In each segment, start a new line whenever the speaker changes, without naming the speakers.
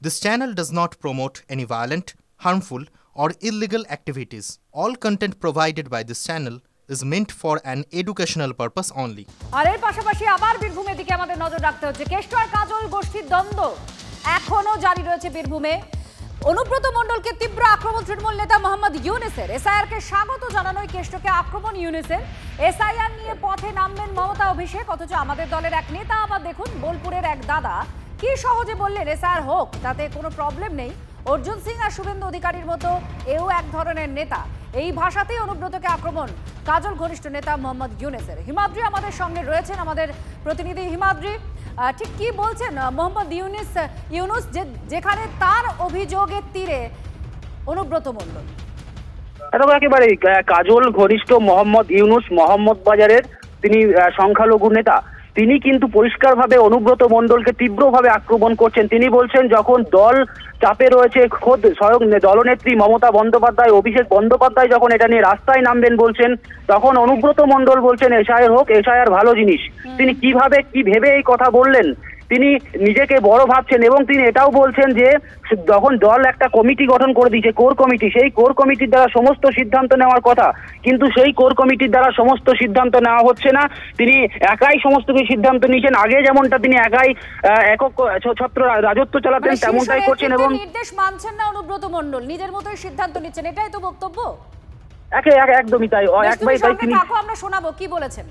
This channel does not promote any violent, harmful, or illegal activities. All content provided by this channel is meant for an educational purpose only.
আর এর পাশাপাশি আবার বীরভূমের দিকে আমাদের নজর রাখতে হচ্ছে। কেষ্ট আর কাজল গোষ্ঠীর দ্বন্দ্ব এখনো জারি রয়েছে বীরভূমে। অনুব্রত মণ্ডলকে তীব্র আক্রমণ তৃণমূল নেতা মোহাম্মদ ইউনুসের। এসআইআরকে স্বাগত জানানোয় কেষ্টকে আক্রমণ ইউনুসের। এসআইআর নিয়ে পথে নামবেন মমতা অভিষেক, অথচ আমাদের দলের এক নেতা আবার দেখুন বোলপুরের এক দাদা কি সহজে বললেন এসআইআর হোক, তাতে কোনো প্রবলেম নেই। অর্জুন সিং আর শুভেন্দু অধিকারীর মতো এও এক ধরনের নেতা। এই ভাষাতেই অনুব্রতকে আক্রমণ কাজল ঘনিষ্ঠ নেতা মোহাম্মদ ইউনুসের। হিমাদ্রি আমাদের সঙ্গে রয়েছেন, আমাদের প্রতিনিধি হিমাদ্রি। ঠিক কি বলছেন মোহাম্মদ ইউনুস যেখানে তার অভিযোগের তীরে অনুব্রত মণ্ডল?
একেবারে কাজল ঘনিষ্ঠ মোহাম্মদ ইউনুস মোহাম্মদ বাজারের তিনি সংখ্যালঘু নেতা। তিনি কিন্তু পরিষ্কারভাবে অনুব্রত মণ্ডলকে তীব্রভাবে আক্রমণ করছেন। তিনি বলছেন যখন দল চাপে রয়েছে, খোদ স্বয়ং দলনেত্রী মমতা বন্দ্যোপাধ্যায়, অভিষেক বন্দ্যোপাধ্যায় যখন এটা নিয়ে রাস্তায় নামবেন বলছেন, তখন অনুব্রত মণ্ডল বলছেন এসআইআর হোক, এসআইআর ভালো জিনিস। তিনি কি ভেবে এই কথা বললেন? তিনি নিজেকে বড় ভাবছেন এবং তিনি এটাও বলছেন যে যখন দল একটা কমিটি গঠন করে দিয়েছে, কোর কমিটি, সেই কোর কমিটির দ্বারা সমস্ত সিদ্ধান্ত নেওয়ার কথা, কিন্তু সেই কোর কমিটির দ্বারা সমস্ত সিদ্ধান্ত নেওয়া হচ্ছে না। তিনি একাই সমস্ত কিছু সিদ্ধান্ত নিয়েছেন। আগে যেমনটা তিনি একাই একক ছত্র রাজত্ব চালাতেন, তেমনটাই করছেন এবং
নির্দেশ মানছেন না অনুব্রত মণ্ডল, নিজের মতোই সিদ্ধান্ত নিচ্ছেন, এটাই তো বক্তব্য।
একদমই তাই, একবারই তাই। তিনি
আমরা শোনাবো কি বলেছেন।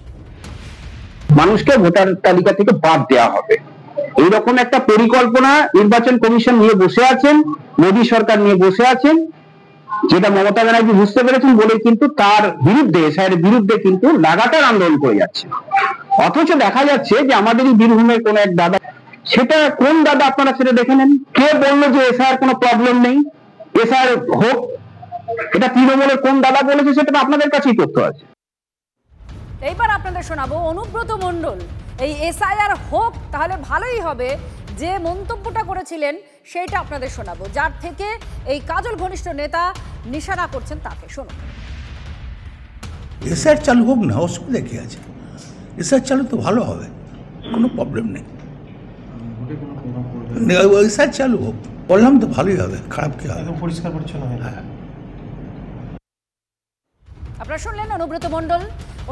মানুষকে ভোটার তালিকা থেকে বাদ দেওয়া হবে, এইরকম একটা পরিকল্পনা নির্বাচন কমিশন নিয়ে বসে আছেন, মোদী সরকার নিয়ে বসে আছেন, যেটা মমতা ব্যানার্জি বুঝতে পেরেছেন বলে কিন্তু তার বিরুদ্ধে, এসআইআর বিরুদ্ধে কিন্তু লাগাতার আন্দোলন করে যাচ্ছে। অথচ দেখা যাচ্ছে যে আমাদেরই বীরভূমের কোন এক দাদা, সেটা কোন দাদা আপনারা সেটা দেখে নেন। কে বললো যে এসআইআর কোনো প্রবলেম নেই, এসআইআর হোক, এটা তৃণমূলের কোন দাদা বলেছে সেটা আপনাদের কাছেই তথ্য আছে।
এইবার আপনাদের শোনাবো অনুব্রত মণ্ডল এই এসআইআর হোক তাহলে ভালোই হবে যে মন্তব্যটা করেছিলেন সেইটা আপনাদের শোনাবো, যার থেকে এই কাজল ঘনিষ্ঠ নেতা নিশানা করছেন তাকে। শুনুন।
এসআইআর চালু হোক না, অসুবিধা কি আছে? এসআইআর চালু তো ভালো হবে, কোনো প্রবলেম নেই। এসআইআর চালু হোক, বললাম তো ভালোই হবে, খারাপ কি হবে?
পরিষ্কার পরিচ্ছন্ন হবে।
হ্যাঁ,
আপনারা শুনলেন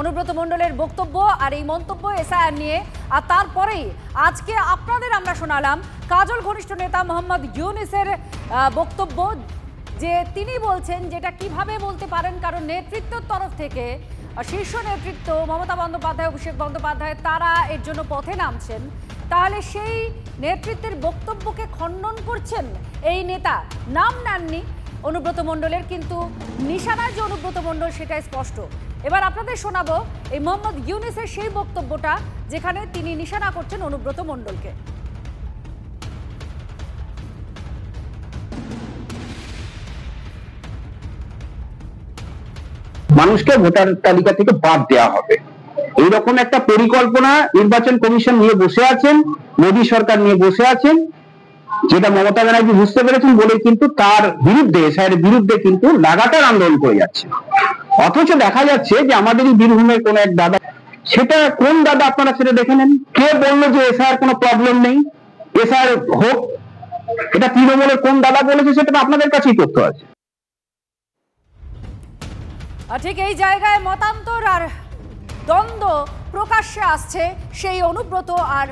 অনুব্রত মণ্ডলের বক্তব্য আর এই মন্তব্য এসআইআর নিয়ে। আর তারপরেই আজকে আপনাদের আমরা শোনালাম কাজল ঘনিষ্ঠ নেতা মোহাম্মদ ইউনুসের বক্তব্য, যে তিনি বলছেন যেটা কিভাবে বলতে পারেন, কারণ নেতৃত্বের তরফ থেকে শীর্ষ নেতৃত্ব মমতা বন্দ্যোপাধ্যায়, অভিষেক বন্দ্যোপাধ্যায় তারা এর জন্য পথে নামছেন। তাহলে সেই নেতৃত্বের বক্তব্যকে খণ্ডন করছেন এই নেতা। নাম নেননি অনুব্রত মণ্ডলের, কিন্তু নিশানার যে অনুব্রত মণ্ডল সেটাই স্পষ্ট। এবার আপনাদের শোনাবো এই মোহাম্মদ ইউনুসের সেই বক্তব্যটা যেখানে তিনি নিশানা করছেন অনুব্রত মণ্ডলকে।
মানুষকে ভোটার তালিকা থেকে বাদ দেওয়া হবে, এইরকম একটা পরিকল্পনা নির্বাচন কমিশন নিয়ে বসে আছেন, মোদী সরকার নিয়ে বসে আছেন, যেটা মমতা ব্যানার্জি বুঝতে পেরেছেন বলে কিন্তু তার বিরুদ্ধে, এসআইআর বিরুদ্ধে কিন্তু লাগাতার আন্দোলন করে যাচ্ছে। অথচ দেখা যাচ্ছে যে আমাদেরই বীরভূমের কোন এক দাদা, সেটা কোন দাদা আপনারা সেটা দেখে নেন। কে বললো যে এসআইআর কোনো প্রবলেম নেই, এসআইআর হোক, এটা তৃণমূলের কোন দাদা বলেছে সেটা আপনাদের কাছেই তথ্য আছে।
ঠিক এই জায়গায় মতান্তর আর দ্বন্দ্ব প্রকাশ্যে আসছে, সেই অনুব্রত আর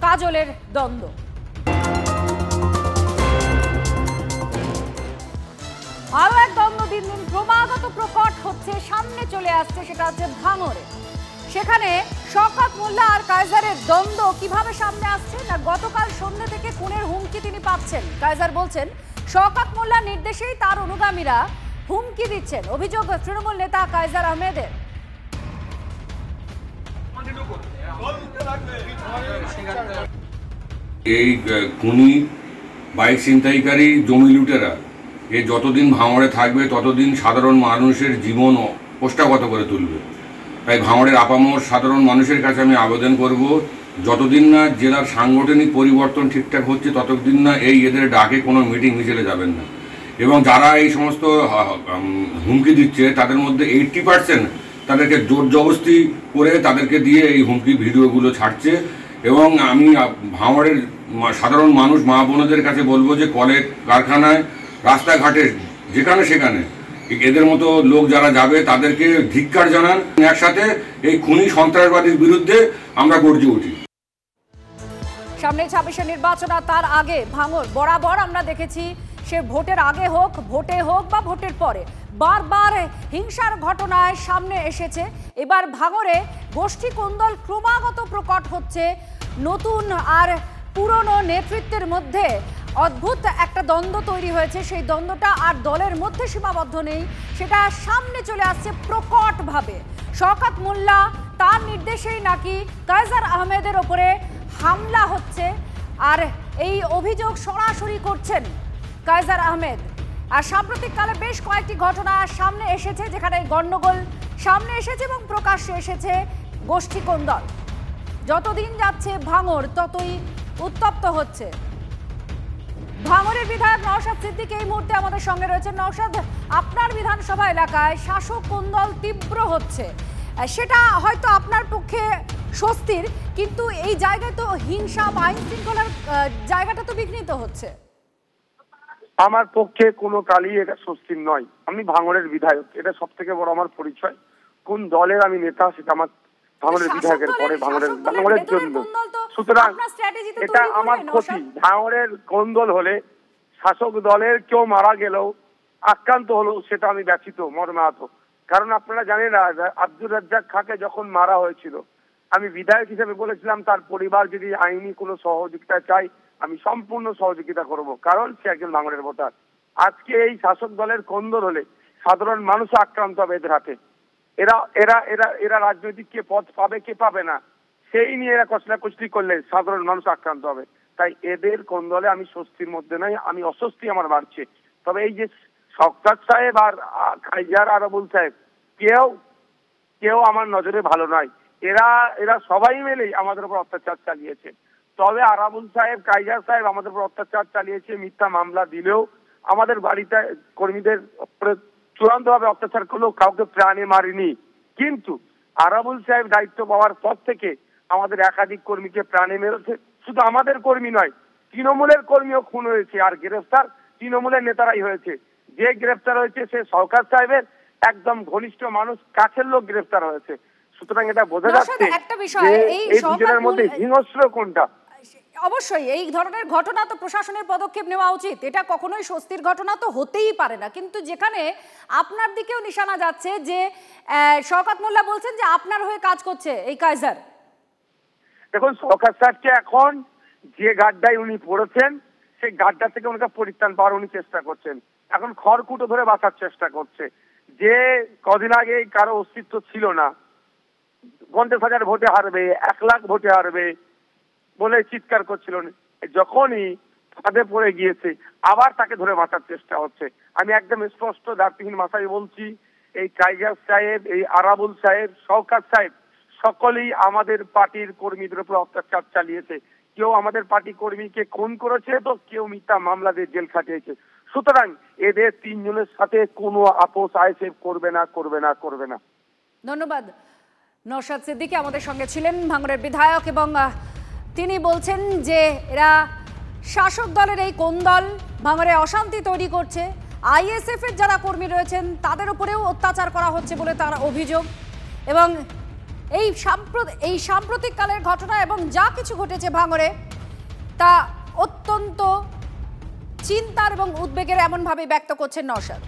কাজলের দ্বন্দ্ব। আরো এক দ্বন্দ্ব দিন দিন ক্রমাগত প্রকট হচ্ছে, সামনে চলে আসছে, সেটা হচ্ছে ভাঙড়ে। সেখানে শওকত মোল্লা আর কায়জারের দ্বন্দ্ব কিভাবে সামনে আসছে না, গতকাল সন্ধ্যে থেকে খুনের হুমকি তিনি পাচ্ছেন। কায়জার বলছেন শওকত মোল্লার নির্দেশেই তার অনুগামীরা হুমকি দিচ্ছেন। অভিযোগ তৃণমূল নেতা কায়জার আহমেদের।
এই খুনি, বাইক ছিনতাইকারী, জমি লুটেরা এ যতদিন ভাঙড়ে থাকবে ততদিন সাধারণ মানুষের জীবন ওষ্ঠাগত করে তুলবে। তাই ভাঙড়ের আপামর সাধারণ মানুষের কাছে আমি আবেদন করব, যতদিন না জেলার সাংগঠনিক পরিবর্তন ঠিকঠাক হচ্ছে ততদিন না এদের ডাকে কোনো মিটিং মিছিলে যাবেন না। এবং যারা এই সমস্ত হুমকি দিচ্ছে তাদের মধ্যে 80% তাদেরকে জোর জবরদস্তি করে তাদেরকে দিয়ে এই হুমকি ভিডিওগুলো ছাড়ছে। এবং আমি ভাঙড়ের সাধারণ মানুষ মা বোনদের কাছে বলবো যে কলে কারখানায় রাস্তাঘাটে যেখানে সেখানে এদের মতো লোক যারা যাবে তাদেরকে ধিক্কার জানান, একসাথে এই খুনি সন্ত্রাসবাদীর বিরুদ্ধে আমরা গর্জে উঠি।
সামনে 26 নির্বাচন, তার আগে ভাঙড় বরাবর আমরা দেখেছি সে ভোটের আগে হোক, ভোটে হোক বা ভোটের পরে বারবার হিংসার ঘটনায় সামনে এসেছে। এবার ভাঙড়ে গোষ্ঠী কোন্দল ক্রমাগত প্রকট হচ্ছে। নতুন আর পুরনো নেতৃত্বের মধ্যে অদ্ভুত একটা দ্বন্দ্ব তৈরি হয়েছে। সেই দ্বন্দ্বটা আর দলের মধ্যে সীমাবদ্ধ নেই, সেটা সামনে চলে আসছে প্রকটভাবে। শওকত মোল্লা তার নির্দেশেই নাকি কায়সার আহমেদের ওপরে হামলা হচ্ছে, আর এই অভিযোগ সরাসরি করছেন কায়সার আহমেদ। আর সাম্প্রতিককালে বেশ কয়েকটি ঘটনা সামনে এসেছে যেখানে গন্ডগোল সামনে এসেছে এবং প্রকাশ্যে এসেছে গোষ্ঠী কোন্দল। যতদিন যাচ্ছে ভাঙড় ততই উত্তপ্ত হচ্ছে। ভাঙড়ের বিধায়ক নওশাদ সিদ্দিক এই মুহূর্তে আমাদের সঙ্গে রয়েছেন। নওশাদ, আপনার বিধানসভা এলাকায় শাসক কোন্দল তীব্র হচ্ছে, সেটা হয়তো আপনার পক্ষে স্বস্তির, কিন্তু এই জায়গায় তো হিংসা বা আইন শৃঙ্খলার জায়গাটা তো বিঘ্নিত হচ্ছে।
আমার পক্ষে কোনো কালই এটা স্বস্তির নয়। আমি ভাঙড়ের বিধায়ক, এটা সব থেকে বড় আমার পরিচয়। কোন দলের আমি নেতা সেটা আমার ভাঙড়ের বিধায়কের পরে ভাঙড়ের জন্য। সুতরাং এটা আমার ক্ষতি। ভাঙড়ের কোন্দল হলে শাসক দলের কেউ মারা গেলেও আক্রান্ত হলেও সেটা আমি ব্যথিত, মর্মাহত। কারণ আপনারা জানেন না, আব্দুর রাজ্জাক খাঁকে যখন মারা হয়েছিল আমি বিধায়ক হিসেবে বলেছিলাম তার পরিবার যদি আইনি কোনো সহযোগিতা চাই আমি সম্পূর্ণ সহযোগিতা করব, কারণ সে একজন ভাঙড়ের ভোটার। আজকে এই শাসক দলের কোন্দল হলে সাধারণ মানুষ আক্রান্ত হবে এদের হাতে। এরা এরা এরা এরা রাজনৈতিক কে পদ পাবে কে পাবে না সেই নিয়ে এরা কষ্টাকষ্টি করলে সাধারণ মানুষ আক্রান্ত হবে। তাই এদের কোন্দলে আমি স্বস্তির মধ্যে নাই, আমি অস্বস্তি আমার বাড়ছে। তবে এই যে শওকত সাহেব আর কাইজার আরাবুল সাহেব কেউ আমার নজরে ভালো নয়। এরা সবাই মিলেই আমাদের উপর অত্যাচার চালিয়েছে। তবে আরাবুল সাহেব, কাইজার সাহেব আমাদের উপর অত্যাচার চালিয়েছে, মিথ্যা মামলা দিলেও, আমাদের বাড়িতে কর্মীদের উপরে চূড়ান্তভাবে অত্যাচার করলেও কাউকে প্রাণে মারিনি। কিন্তু আরাবুল সাহেব দায়িত্ব পাওয়ার পর থেকে আমাদের একাধিক কর্মীকে প্রাণে মেরেছে। শুধু আমাদের কর্মী নয়, তৃণমূলের কর্মীও খুন হয়েছে, আর গ্রেফতার তৃণমূলের নেতারাই হয়েছে। যে গ্রেফতার হয়েছে সে শওকত সাহেবের একদম ঘনিষ্ঠ মানুষ, কাছের লোক গ্রেফতার হয়েছে। সুতরাং এটা বোঝা যাচ্ছে এই দুজনের মধ্যে হিংস্র কোনটা।
অবশ্যই এই ধরনের ঘটনা তো প্রশাসনের পদক্ষেপ নেওয়া উচিত, এটা কখনোই স্বস্তির ঘটনা তো হতেই পারে না। কিন্তু যেখানে আপনার দিকেও নিশানা যাচ্ছে যে শওকত মোল্লা বলছেন যে আপনার হয়ে কাজ করছে এই কায়সার।
দেখুন, শওকত সাহেবকে এখন যে গাড্ডায় উনি পড়েছেন সেই গাড্ডা থেকে ওনাকে পরিত্রাণ পাওয়ার উনি চেষ্টা করছেন। এখন খড়কুটো ধরে বাঁচার চেষ্টা করছে। যে কদিন আগে কারো অস্তিত্ব ছিল না, 50,000 ভোটে হারবে, 1 লাখ ভোটে হারবে বলে চিৎকার করছিল, যখনই ফাঁদে পড়ে গিয়েছে আবার তাকে ধরে বাঁচার চেষ্টা হচ্ছে। আমি একদম স্পষ্ট দাঁতহীন মাথায় বলছি, এই কাইজার সাহেব, এই আরাবুল সাহেব, শওকত সাহেব সকলেই আমাদের পার্টির কর্মীদের উপর অত্যাচার চালিয়েছে। কেউ আমাদের পার্টি কর্মীকে খুন করেছে, তো কেউ মিথ্যা মামলা দিয়ে জেল খাটিয়েছে। সুতরাং এদের তিনজনের সাথে কোনো আপোষ আইএসএফ করবে না, করবে না, করবে না।
ধন্যবাদ। নওশাদ সিদ্দিকী আমাদের সঙ্গে ছিলেন, ভাঙড়ের বিধায়ক, এবং তিনি বলছেন যে এরা শাসক দলের এই কোন্দল ভাঙড়ে অশান্তি তৈরি করছে। আইএসএফ এর যারা কর্মী রয়েছেন তাদের উপরেও অত্যাচার করা হচ্ছে বলে তার অভিযোগ। এবং এই সাম্প্রতিককালের ঘটনা এবং যা কিছু ঘটেছে ভাঙড়ে তা অত্যন্ত চিন্তার এবং উদ্বেগের এমনভাবে ব্যক্ত করছেন নওশাদ।